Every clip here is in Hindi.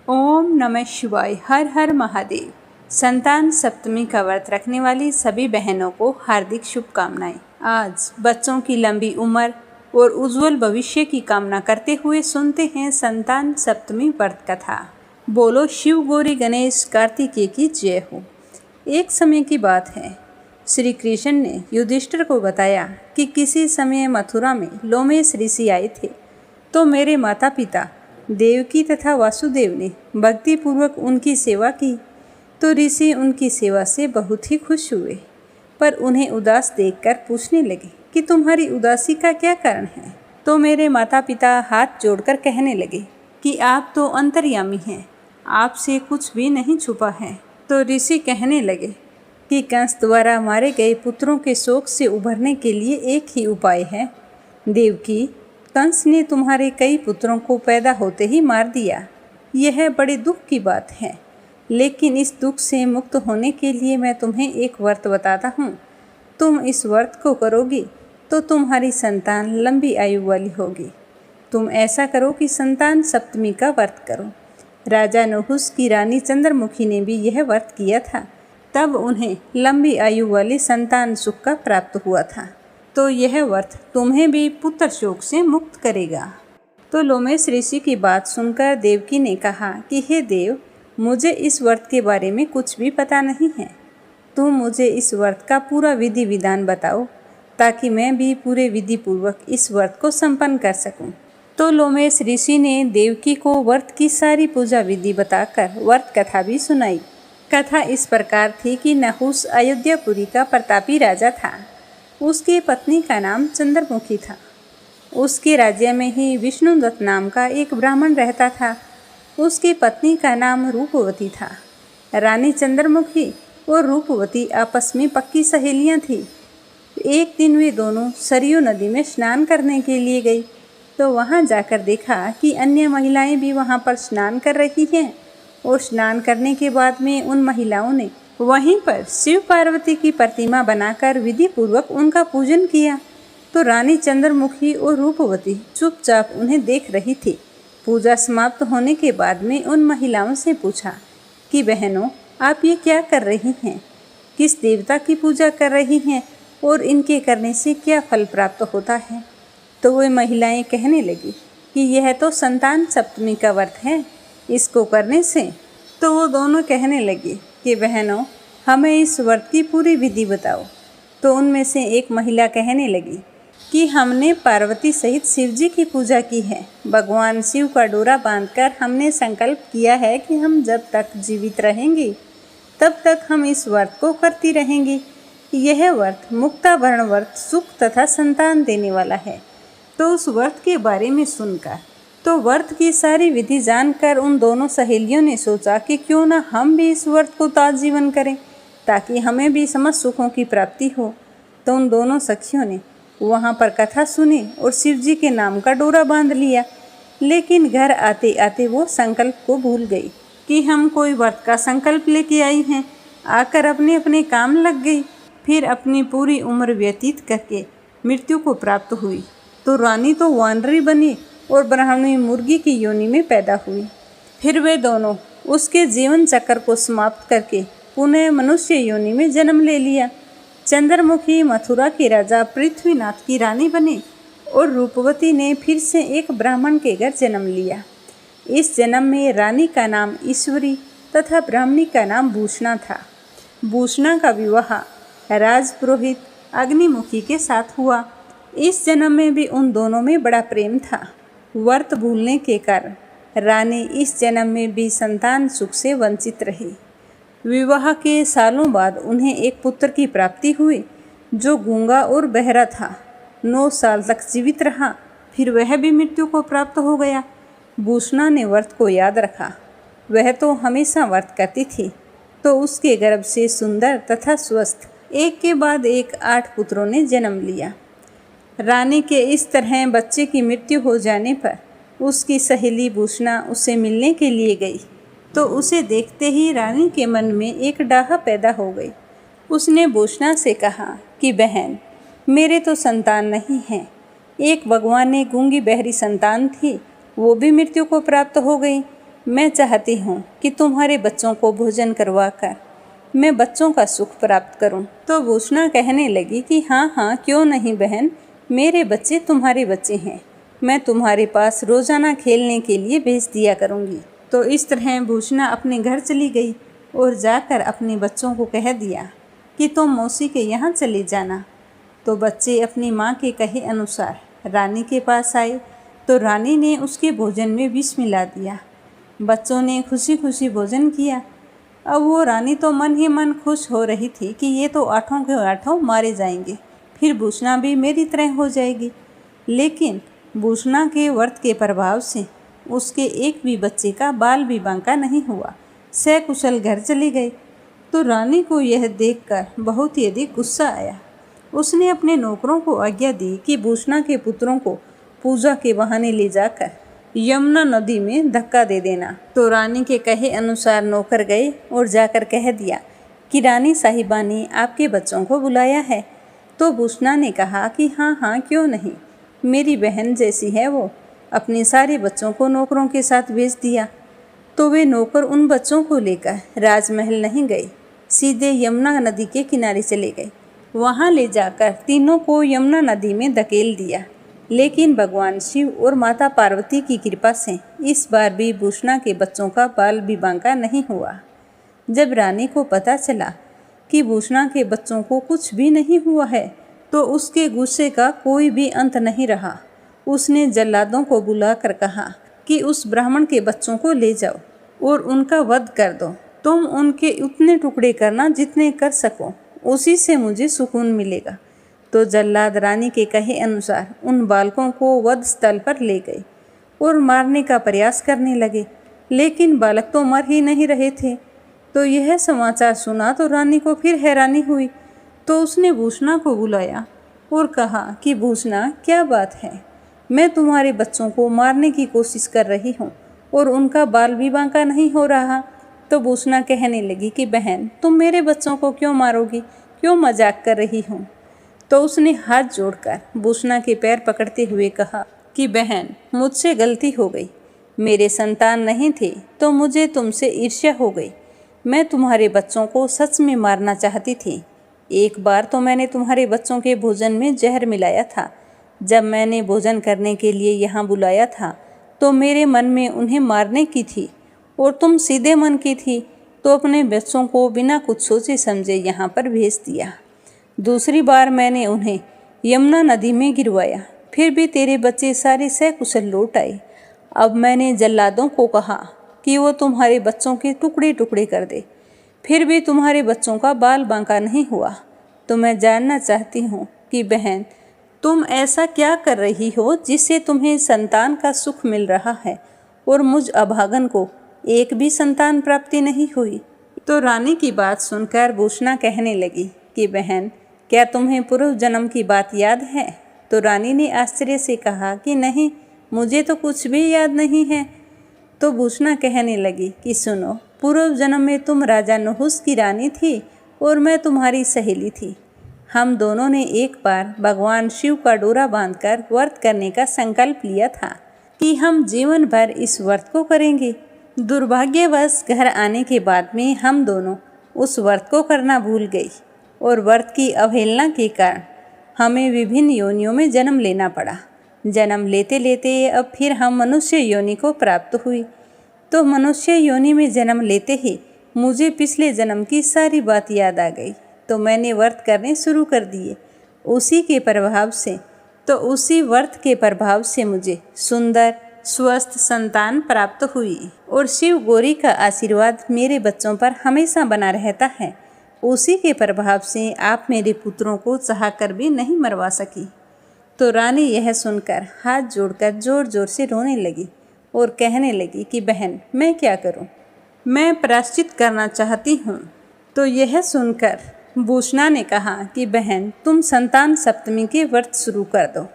ओम नमः शिवाय। हर हर महादेव। संतान सप्तमी का व्रत रखने वाली सभी बहनों को हार्दिक शुभकामनाएं। आज बच्चों की लंबी उम्र और उज्जवल भविष्य की कामना करते हुए सुनते हैं संतान सप्तमी व्रत कथा। बोलो शिव गौरी गणेश कार्तिकेय की जय हो। एक समय की बात है, श्री कृष्ण ने युधिष्ठिर को बताया कि किसी समय मथुरा में लोमेश ऋषि आए थे। तो मेरे माता पिता देवकी तथा वासुदेव ने भक्तिपूर्वक उनकी सेवा की। तो ऋषि उनकी सेवा से बहुत ही खुश हुए, पर उन्हें उदास देखकर पूछने लगे कि तुम्हारी उदासी का क्या कारण है। तो मेरे माता पिता हाथ जोड़कर कहने लगे कि आप तो अंतर्यामी हैं, आपसे कुछ भी नहीं छुपा है। तो ऋषि कहने लगे कि कंस द्वारा मारे गए पुत्रों के शोक से उभरने के लिए एक ही उपाय है। देवकी, कंस ने तुम्हारे कई पुत्रों को पैदा होते ही मार दिया। यह बड़े दुख की बात है, लेकिन इस दुख से मुक्त होने के लिए मैं तुम्हें एक व्रत बताता हूँ। तुम इस व्रत को करोगी तो तुम्हारी संतान लंबी आयु वाली होगी। तुम ऐसा करो कि संतान सप्तमी का व्रत करो। राजा नहुस की रानी चंद्रमुखी ने भी यह व्रत किया था, तब उन्हें लंबी आयु वाली संतान सुख का प्राप्त हुआ था। तो यह व्रत तुम्हें भी पुत्र शोक से मुक्त करेगा। तो लोमेश ऋषि की बात सुनकर देवकी ने कहा कि हे देव, मुझे इस व्रत के बारे में कुछ भी पता नहीं है। तुम मुझे इस व्रत का पूरा विधि विधान बताओ, ताकि मैं भी पूरे विधि पूर्वक इस व्रत को संपन्न कर सकूं। तो लोमेश ऋषि ने देवकी को व्रत की सारी पूजा विधि बताकर व्रत कथा भी सुनाई। कथा इस प्रकार थी कि नहुस अयोध्यापुरी का प्रतापी राजा था। उसकी पत्नी का नाम चंद्रमुखी था। उसके राज्य में ही विष्णुदत्त नाम का एक ब्राह्मण रहता था। उसकी पत्नी का नाम रूपवती था। रानी चंद्रमुखी और रूपवती आपस में पक्की सहेलियां थीं। एक दिन वे दोनों सरयू नदी में स्नान करने के लिए गई। तो वहां जाकर देखा कि अन्य महिलाएं भी वहां पर स्नान कर रही हैं, और स्नान करने के बाद में उन महिलाओं ने वहीं पर शिव पार्वती की प्रतिमा बनाकर विधि पूर्वक उनका पूजन किया। तो रानी चंद्रमुखी और रूपवती चुपचाप उन्हें देख रही थी। पूजा समाप्त होने के बाद में उन महिलाओं से पूछा कि बहनों, आप ये क्या कर रही हैं? किस देवता की पूजा कर रही हैं और इनके करने से क्या फल प्राप्त होता है? तो वे महिलाएं कहने लगी कि यह तो संतान सप्तमी का व्रत है, इसको करने से। तो वो दोनों कहने लगी कि बहनों, हमें इस व्रत की पूरी विधि बताओ। तो उनमें से एक महिला कहने लगी कि हमने पार्वती सहित शिवजी की पूजा की है। भगवान शिव का डोरा बांधकर हमने संकल्प किया है कि हम जब तक जीवित रहेंगे तब तक हम इस व्रत को करती रहेंगी। यह व्रत मुक्ताभरण व्रत सुख तथा संतान देने वाला है। तो उस व्रत के बारे में सुनकर, तो व्रत की सारी विधि जानकर उन दोनों सहेलियों ने सोचा कि क्यों ना हम भी इस व्रत को ताजीवन करें, ताकि हमें भी समस्त सुखों की प्राप्ति हो। तो उन दोनों सखियों ने वहाँ पर कथा सुनी और शिव जी के नाम का डोरा बांध लिया। लेकिन घर आते आते वो संकल्प को भूल गई कि हम कोई व्रत का संकल्प लेके आई हैं। आकर अपने अपने काम लग गई। फिर अपनी पूरी उम्र व्यतीत करके मृत्यु को प्राप्त हुई। तो रानी तो वानरी बनी और ब्राह्मणी मुर्गी की योनि में पैदा हुई। फिर वे दोनों उसके जीवन चक्र को समाप्त करके पुनः मनुष्य योनि में जन्म ले लिया। चंद्रमुखी मथुरा के राजा पृथ्वीनाथ की रानी बनी और रूपवती ने फिर से एक ब्राह्मण के घर जन्म लिया। इस जन्म में रानी का नाम ईश्वरी तथा ब्राह्मणी का नाम भूषणा था। भूषणा का विवाह राजपुरोहित अग्निमुखी के साथ हुआ। इस जन्म में भी उन दोनों में बड़ा प्रेम था। व्रत भूलने के कारण रानी इस जन्म में भी संतान सुख से वंचित रही। विवाह के सालों बाद उन्हें एक पुत्र की प्राप्ति हुई, जो गूंगा और बहरा था। 9 साल तक जीवित रहा, फिर वह भी मृत्यु को प्राप्त हो गया। भूषणा ने व्रत को याद रखा। वह तो हमेशा व्रत करती थी। तो उसके गर्भ से सुंदर तथा स्वस्थ एक के बाद एक 8 पुत्रों ने जन्म लिया। रानी के इस तरह बच्चे की मृत्यु हो जाने पर उसकी सहेली भूषणा उससे मिलने के लिए गई। तो उसे देखते ही रानी के मन में एक डाह पैदा हो गई। उसने भूषणा से कहा कि बहन, मेरे तो संतान नहीं है। एक भगवान ने गूंगी बहरी संतान थी, वो भी मृत्यु को प्राप्त हो गई। मैं चाहती हूँ कि तुम्हारे बच्चों को भोजन करवाकर मैं बच्चों का सुख प्राप्त करूं। तो भूषणा कहने लगी कि हाँ हाँ क्यों नहीं बहन, मेरे बच्चे तुम्हारे बच्चे हैं, मैं तुम्हारे पास रोज़ाना खेलने के लिए भेज दिया करूँगी। तो इस तरह भूषणा अपने घर चली गई और जाकर अपने बच्चों को कह दिया कि तुम मौसी के यहाँ चले जाना। तो बच्चे अपनी माँ के कहे अनुसार रानी के पास आए तो रानी ने उसके भोजन में विष मिला दिया। बच्चों ने खुशी खुशी भोजन किया। अब वो रानी तो मन ही मन खुश हो रही थी कि ये तो आठों के आठों मारे जाएंगे, फिर भूषणा भी मेरी तरह हो जाएगी। लेकिन भूषणा के व्रत के प्रभाव से उसके एक भी बच्चे का बाल भी बांका नहीं हुआ, सकुशल घर चले गए। तो रानी को यह देखकर बहुत ही अधिक गुस्सा आया। उसने अपने नौकरों को आज्ञा दी कि भूषणा के पुत्रों को पूजा के बहाने ले जाकर यमुना नदी में धक्का दे देना। तो रानी के कहे अनुसार नौकर गए और जाकर कह दिया कि रानी साहिबा ने आपके बच्चों को बुलाया है। तो भूषणा ने कहा कि हाँ हाँ क्यों नहीं, मेरी बहन जैसी है वो। अपने सारे बच्चों को नौकरों के साथ भेज दिया। तो वे नौकर उन बच्चों को लेकर राजमहल नहीं गए, सीधे यमुना नदी के किनारे चले गए। वहाँ ले जाकर तीनों को यमुना नदी में धकेल दिया। लेकिन भगवान शिव और माता पार्वती की कृपा से इस बार भी भूषणा के बच्चों का बाल भी बांका नहीं हुआ। जब रानी को पता चला कि भूषणा के बच्चों को कुछ भी नहीं हुआ है तो उसके गुस्से का कोई भी अंत नहीं रहा। उसने जल्लादों को बुलाकर कहा कि उस ब्राह्मण के बच्चों को ले जाओ और उनका वध कर दो। तुम उनके उतने टुकड़े करना जितने कर सको, उसी से मुझे सुकून मिलेगा। तो जल्लाद रानी के कहे अनुसार उन बालकों को वध स्थल पर ले गए और मारने का प्रयास करने लगे, लेकिन बालक तो मर ही नहीं रहे थे। तो यह समाचार सुना तो रानी को फिर हैरानी हुई। तो उसने भूषणा को बुलाया और कहा कि भूषणा क्या बात है, मैं तुम्हारे बच्चों को मारने की कोशिश कर रही हूँ और उनका बाल भी बांका नहीं हो रहा। तो भूषणा कहने लगी कि बहन तुम मेरे बच्चों को क्यों मारोगी, क्यों मजाक कर रही हो। तो उसने हाथ जोड़कर भूषणा के पैर पकड़ते हुए कहा कि बहन मुझसे गलती हो गई, मेरे संतान नहीं थे तो मुझे तुमसे ईर्ष्या हो गई। मैं तुम्हारे बच्चों को सच में मारना चाहती थी। एक बार तो मैंने तुम्हारे बच्चों के भोजन में जहर मिलाया था। जब मैंने भोजन करने के लिए यहाँ बुलाया था तो मेरे मन में उन्हें मारने की थी और तुम सीधे मन की थी, तो अपने बच्चों को बिना कुछ सोचे समझे यहाँ पर भेज दिया। दूसरी बार मैंने उन्हें यमुना नदी में गिरवाया, फिर भी तेरे बच्चे सारे सकुशल लौट आए। अब मैंने जल्लादों को कहा कि वो तुम्हारे बच्चों के टुकड़े टुकड़े कर दे, फिर भी तुम्हारे बच्चों का बाल बांका नहीं हुआ। तो मैं जानना चाहती हूँ कि बहन तुम ऐसा क्या कर रही हो जिससे तुम्हें संतान का सुख मिल रहा है और मुझ अभागन को एक भी संतान प्राप्ति नहीं हुई। तो रानी की बात सुनकर भूषणा कहने लगी कि बहन क्या तुम्हें पूर्व जन्म की बात याद है। तो रानी ने आश्चर्य से कहा कि नहीं, मुझे तो कुछ भी याद नहीं है। तो भूषणा कहने लगी कि सुनो, पूर्व जन्म में तुम राजा नुहुस की रानी थी और मैं तुम्हारी सहेली थी। हम दोनों ने एक बार भगवान शिव का डोरा बांधकर व्रत करने का संकल्प लिया था कि हम जीवन भर इस व्रत को करेंगे। दुर्भाग्यवश घर आने के बाद में हम दोनों उस व्रत को करना भूल गई और व्रत की अवहेलना के कारण हमें विभिन्न योनियों में जन्म लेना पड़ा। जन्म लेते लेते अब फिर हम मनुष्य योनि को प्राप्त हुई। तो मनुष्य योनि में जन्म लेते ही मुझे पिछले जन्म की सारी बात याद आ गई, तो मैंने व्रत करने शुरू कर दिए। उसी व्रत के प्रभाव से मुझे सुंदर स्वस्थ संतान प्राप्त हुई और शिव गौरी का आशीर्वाद मेरे बच्चों पर हमेशा बना रहता है। उसी के प्रभाव से आप मेरे पुत्रों को चाहकर भी नहीं मरवा सकी। तो रानी यह सुनकर हाथ जोड़कर जोर जोर से रोने लगी और कहने लगी कि बहन मैं क्या करूं, मैं प्रायश्चित करना चाहती हूं। तो यह सुनकर भूषणा ने कहा कि बहन तुम संतान सप्तमी के व्रत शुरू कर दो,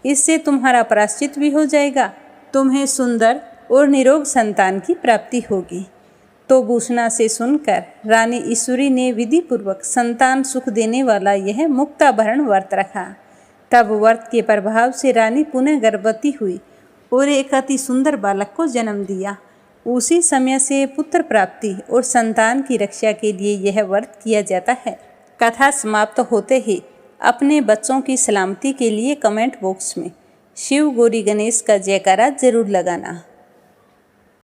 इससे तुम्हारा प्रायश्चित भी हो जाएगा, तुम्हें सुंदर और निरोग संतान की प्राप्ति होगी। तो भूषणा से सुनकर रानी ईश्वरी ने विधि पूर्वक संतान सुख देने वाला यह मुक्ताभरण व्रत रखा। तब व्रत के प्रभाव से रानी पुनः गर्भवती हुई और एक अति सुंदर बालक को जन्म दिया। उसी समय से पुत्र प्राप्ति और संतान की रक्षा के लिए यह व्रत किया जाता है। कथा समाप्त होते ही अपने बच्चों की सलामती के लिए कमेंट बॉक्स में शिव गौरी गणेश का जयकारा जरूर लगाना।